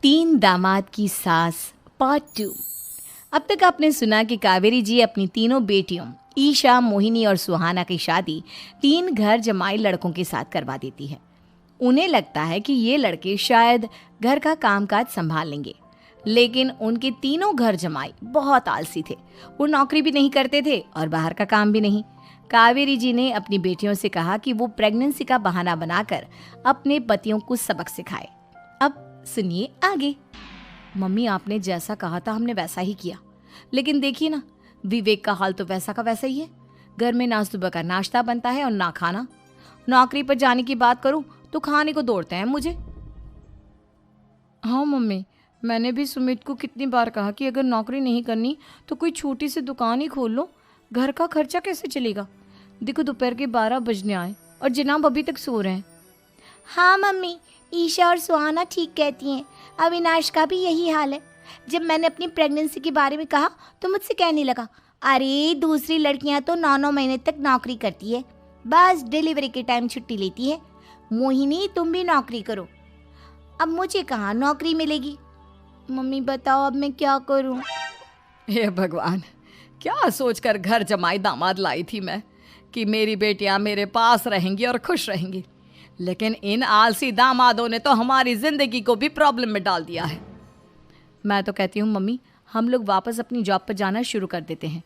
तीन दामाद की सास पार्ट 2। अब तक आपने सुना कि कावेरी जी अपनी तीनों बेटियों ईशा, मोहिनी और सुहाना की शादी तीन घर जमाई लड़कों के साथ करवा देती है। उन्हें लगता है कि ये लड़के शायद घर का कामकाज संभाल लेंगे, लेकिन उनके तीनों घर जमाई बहुत आलसी थे। वो नौकरी भी नहीं करते थे और बाहर का काम भी नहीं। कावेरी जी ने अपनी बेटियों से कहा कि वो प्रेगनेंसी का बहाना बनाकर अपने पतियों को सबक सिखाए। अब सुनिए आगे। मम्मी, आपने जैसा कहा था हमने वैसा ही किया, लेकिन देखिए ना, विवेक का हाल तो वैसा का वैसा ही है। घर में ना सुबह का नाश्ता बनता है और ना खाना। नौकरी पर जाने की बात करूं तो खाने को दौड़ते हैं मुझे। हाँ मम्मी, मैंने भी सुमित को कितनी बार कहा कि अगर नौकरी नहीं करनी तो कोई छोटी सी दुकान ही खोल लो, घर का खर्चा कैसे चलेगा। देखो दोपहर के 12 बजने आए और जनाब अभी तक सो रहे हैं। हाँ मम्मी, ईशा और सुहाना ठीक कहती हैं। अविनाश का भी यही हाल है। जब मैंने अपनी प्रेगनेंसी के बारे में कहा तो मुझसे कहने लगा, अरे दूसरी लड़कियां तो 9-9 महीने तक नौकरी करती है, बस डिलीवरी के टाइम छुट्टी लेती है। मोहिनी, तुम भी नौकरी करो। अब मुझे कहाँ नौकरी मिलेगी। मम्मी बताओ अब मैं क्या करूँ। हे भगवान, क्या सोचकर घर जमाई दामाद लाई थी मैं कि मेरी बेटियां मेरे पास रहेंगी और खुश रहेंगी, लेकिन इन आलसी दामादों ने तो हमारी जिंदगी को भी प्रॉब्लम में डाल दिया है। मैं तो कहती हूँ मम्मी, हम लोग वापस अपनी जॉब पर जाना शुरू कर देते हैं।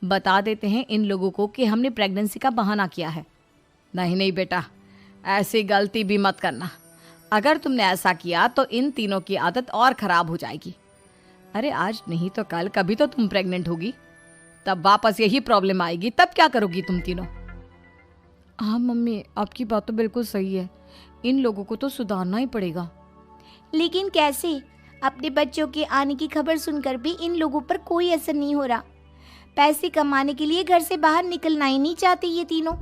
बता देते हैं इन लोगों को कि हमने प्रेगनेंसी का बहाना किया है। नहीं नहीं बेटा, ऐसी गलती भी मत करना। अगर तुमने ऐसा किया तो इन तीनों की आदत और ख़राब हो जाएगी। अरे आज नहीं तो कल कभी तो तुम प्रेग्नेंट होगी, तब वापस यही प्रॉब्लम आएगी। तब क्या करोगी तुम तीनों। हाँ मम्मी, आपकी बात तो बिल्कुल सही है। इन लोगों को तो सुधारना ही पड़ेगा। लेकिन कैसे? अपने बच्चों के आने की खबर सुनकर भी इन लोगों पर कोई असर नहीं हो रहा। पैसे कमाने के लिए घर से बाहर निकलना ही नहीं चाहते ये तीनों।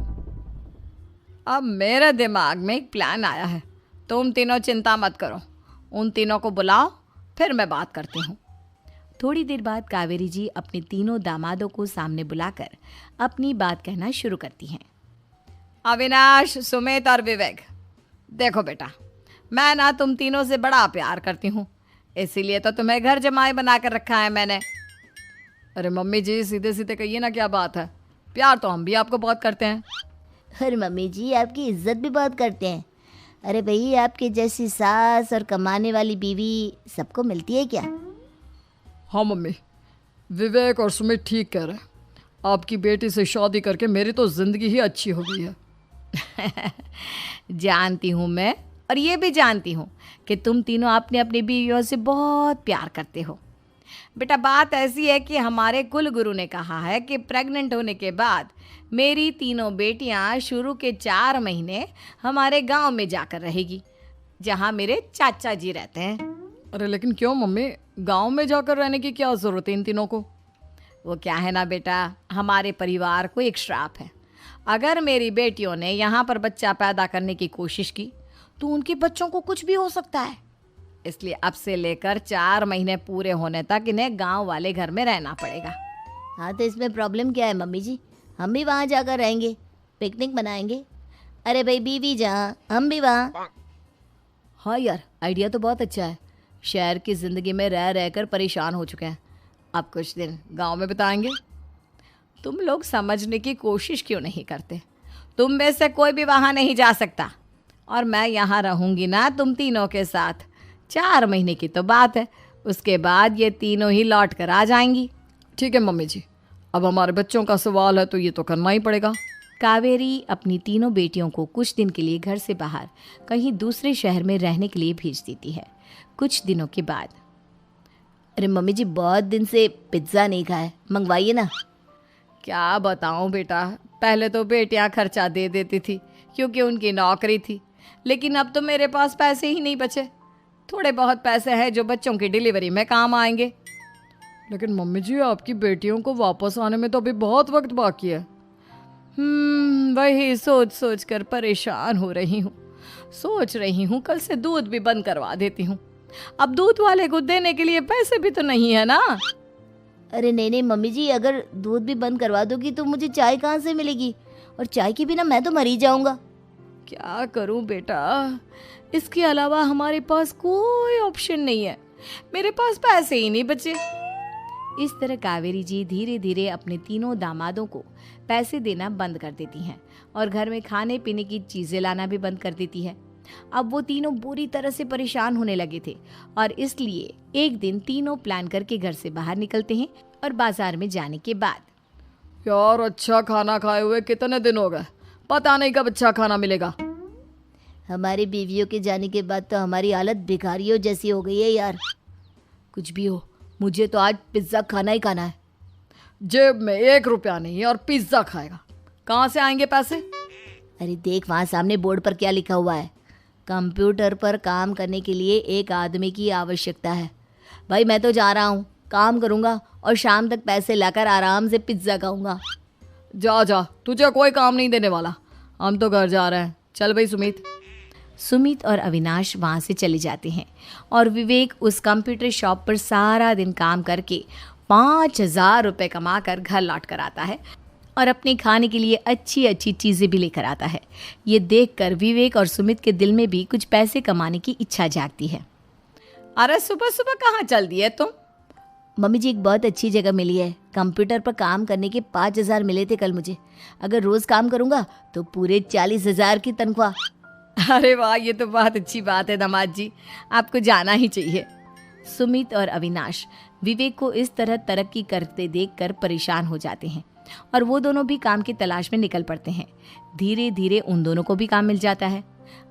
अब मेरे दिमाग में एक प्लान आया है। तुम तीनों चिंता मत करो, उन तीनों को बुलाओ, फिर मैं बात करती हूँ। थोड़ी देर बाद कावेरी जी अपने तीनों दामादों को सामने बुलाकर अपनी बात कहना शुरू करती हैं। अविनाश, सुमित और विवेक, देखो बेटा, मैं ना तुम तीनों से बड़ा प्यार करती हूँ, इसीलिए तो तुम्हें घर जमाई बना कर रखा है मैंने। अरे मम्मी जी, सीधे सीधे कहिए ना, क्या बात है। प्यार तो हम भी आपको बहुत करते हैं। अरे मम्मी जी, आपकी इज्जत भी बहुत करते हैं। अरे भाई, आपके जैसी सास और कमाने वाली बीवी सबको मिलती है क्या? हाँ मम्मी, विवेक और सुमित ठीक कह रहे हैं। आपकी बेटी से शादी करके मेरी तो ज़िंदगी ही अच्छी हो गई है। जानती हूँ मैं, और ये भी जानती हूँ कि तुम तीनों अपने अपनी बीवियों से बहुत प्यार करते हो। बेटा, बात ऐसी है कि हमारे कुल गुरु ने कहा है कि प्रेग्नेंट होने के बाद मेरी तीनों बेटियां शुरू के 4 महीने हमारे गांव में जाकर रहेगी, जहां मेरे चाचा जी रहते हैं। अरे लेकिन क्यों मम्मी, गांव में जाकर रहने की क्या ज़रूरत है इन तीनों को। वो क्या है ना बेटा, हमारे परिवार को एक श्राप है। अगर मेरी बेटियों ने यहाँ पर बच्चा पैदा करने की कोशिश की तो उनके बच्चों को कुछ भी हो सकता है। इसलिए अब से लेकर 4 महीने पूरे होने तक इन्हें गांव वाले घर में रहना पड़ेगा। हाँ तो इसमें प्रॉब्लम क्या है मम्मी जी? हम भी वहाँ जाकर रहेंगे, पिकनिक मनाएंगे। अरे भाई, बीवी जहाँ हम भी वहाँ। हाँ यार, आइडिया तो बहुत अच्छा है। शहर की ज़िंदगी में रह रहकर परेशान हो चुके हैं, अब कुछ दिन गांव में बिताएंगे। तुम लोग समझने की कोशिश क्यों नहीं करते। तुम में से कोई भी वहाँ नहीं जा सकता, और मैं यहाँ रहूँगी ना तुम तीनों के साथ। 4 महीने की तो बात है, उसके बाद ये तीनों ही लौट कर आ जाएंगी। ठीक है मम्मी जी, अब हमारे बच्चों का सवाल है तो ये तो करना ही पड़ेगा। कावेरी अपनी तीनों बेटियों को कुछ दिन के लिए घर से बाहर कहीं दूसरे शहर में रहने के लिए भेज देती है। कुछ दिनों के बाद, अरे मम्मी जी, बहुत दिन से पिज्ज़ा नहीं खाया, मंगवाइए ना। क्या बताऊं बेटा, पहले तो बेटियां खर्चा दे देती थी क्योंकि उनकी नौकरी थी, लेकिन अब तो मेरे पास पैसे ही नहीं बचे। थोड़े बहुत पैसे हैं जो बच्चों की डिलीवरी में काम आएंगे। लेकिन मम्मी जी, आपकी बेटियों को वापस आने में तो अभी बहुत वक्त बाकी है। वही सोच सोच कर परेशान हो रही हूँ। सोच रही हूँ कल से दूध भी बंद करवा देती हूँ। अब दूध वाले को देने के लिए पैसे भी तो नहीं है ना। अरे नहीं नहीं मम्मी जी, अगर दूध भी बंद करवा दोगी तो मुझे चाय कहाँ से मिलेगी, और चाय के बिना मैं तो मर ही जाऊँगा। क्या करूं बेटा, इसके अलावा हमारे पास कोई ऑप्शन नहीं है, मेरे पास पैसे ही नहीं बचे। इस तरह कावेरी जी धीरे धीरे अपने तीनों दामादों को पैसे देना बंद कर देती हैं और घर में खाने पीने की चीज़ें लाना भी बंद कर देती है। अब वो तीनों बुरी तरह से परेशान होने लगे थे और इसलिए एक दिन तीनों प्लान करके घर से बाहर निकलते हैं और बाजार में जाने के बाद यार अच्छा खाना खाए हुए कितने दिन हो गए, पता नहीं कब अच्छा खाना मिलेगा। हमारी बीवियों के जाने के बाद तो हमारी हालत भिखारियों जैसी हो गई है यार। कुछ भी हो, मुझे तो आज पिज्ज़ा खाना ही खाना है। जेब में 1 रुपया नहीं है और पिज्ज़ा खाएगा, कहाँ से आएंगे पैसे? अरे देख वहाँ सामने बोर्ड पर क्या लिखा हुआ है, कंप्यूटर पर काम करने के लिए एक आदमी की आवश्यकता है। भाई मैं तो जा रहा हूँ, काम करूँगा और शाम तक पैसे लाकर आराम से पिज्ज़ा खाऊंगा। जा जा, तुझे कोई काम नहीं देने वाला, हम तो घर जा रहे हैं। चल भाई सुमित। सुमित और अविनाश वहाँ से चले जाते हैं और विवेक उस कंप्यूटर शॉप पर सारा दिन काम करके 5,000 रुपये कमा कर घर लौट कर आता है और अपने खाने के लिए अच्छी अच्छी चीज़ें भी लेकर आता है। ये देखकर विवेक और सुमित के दिल में भी कुछ पैसे कमाने की इच्छा जागती है। अरे सुबह सुबह कहाँ चल दिए तुम? मम्मी जी एक बहुत अच्छी जगह मिली है, कंप्यूटर पर काम करने के 5,000 मिले थे कल मुझे। अगर रोज़ काम करूँगा तो पूरे 40,000 की तनख्वाह। अरे वाह, ये तो बहुत अच्छी बात है दामाद जी, आपको जाना ही चाहिए। सुमित और अविनाश विवेक को इस तरह तरक्की करते देखकर परेशान हो जाते हैं और वो दोनों भी काम की तलाश में निकल पड़ते हैं। धीरे धीरे उन दोनों को भी काम मिल जाता है।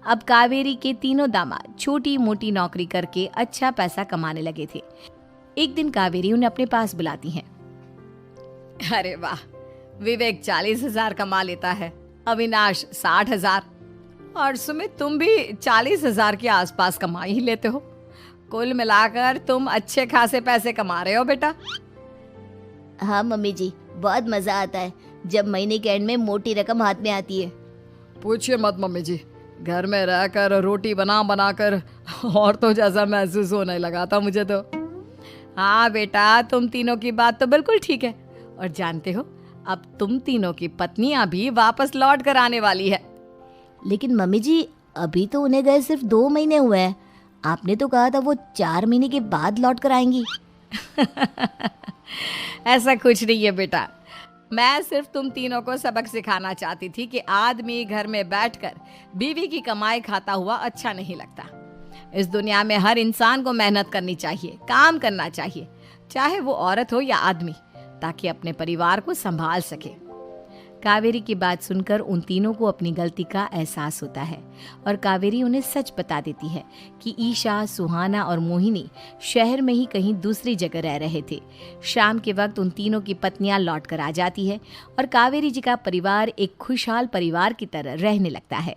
अब कावेरी के तीनों दामाद छोटी मोटी नौकरी करके अच्छा पैसा कमाने लगे थे। एक दिन कावेरी उन्हें अपने पास बुलाती हैं। अरे वाह, विवेक 40,000 कमा लेता है, अविनाश 60,000 और सुमित तुम भी 40,000 के आसपास कमा ही लेते हो। कुल मिलाकर तुम अच्छे खासे पैसे कमा रहे हो बेटा। हाँ मम्मी जी, बहुत मज़ा आता है जब महीने के एंड में मोटी रकम हाथ में आती है। पूछिए मत मम्मी जी, घर में रहकर रोटी बना बना कर और तो जैसा महसूस होने लगा था मुझे तो। हाँ बेटा, तुम तीनों की बात तो बिल्कुल ठीक है और जानते हो अब तुम तीनों की पत्नियां भी वापस लौट कर आने वाली है। लेकिन मम्मी जी अभी तो उन्हें गए सिर्फ 2 महीने हुए हैं, आपने तो कहा था वो 4 महीने के बाद लौट कर आएंगी। ऐसा कुछ नहीं है बेटा, मैं सिर्फ तुम तीनों को सबक सिखाना चाहती थी कि आदमी घर में बैठकर बीवी की कमाई खाता हुआ अच्छा नहीं लगता। इस दुनिया में हर इंसान को मेहनत करनी चाहिए, काम करना चाहिए, चाहे वो औरत हो या आदमी, ताकि अपने परिवार को संभाल सके। कावेरी की बात सुनकर उन तीनों को अपनी गलती का एहसास होता है और कावेरी उन्हें सच बता देती है कि ईशा, सुहाना और मोहिनी शहर में ही कहीं दूसरी जगह रह रहे थे। शाम के वक्त उन तीनों की पत्नियां लौट कर आ जाती है और कावेरी जी का परिवार एक खुशहाल परिवार की तरह रहने लगता है।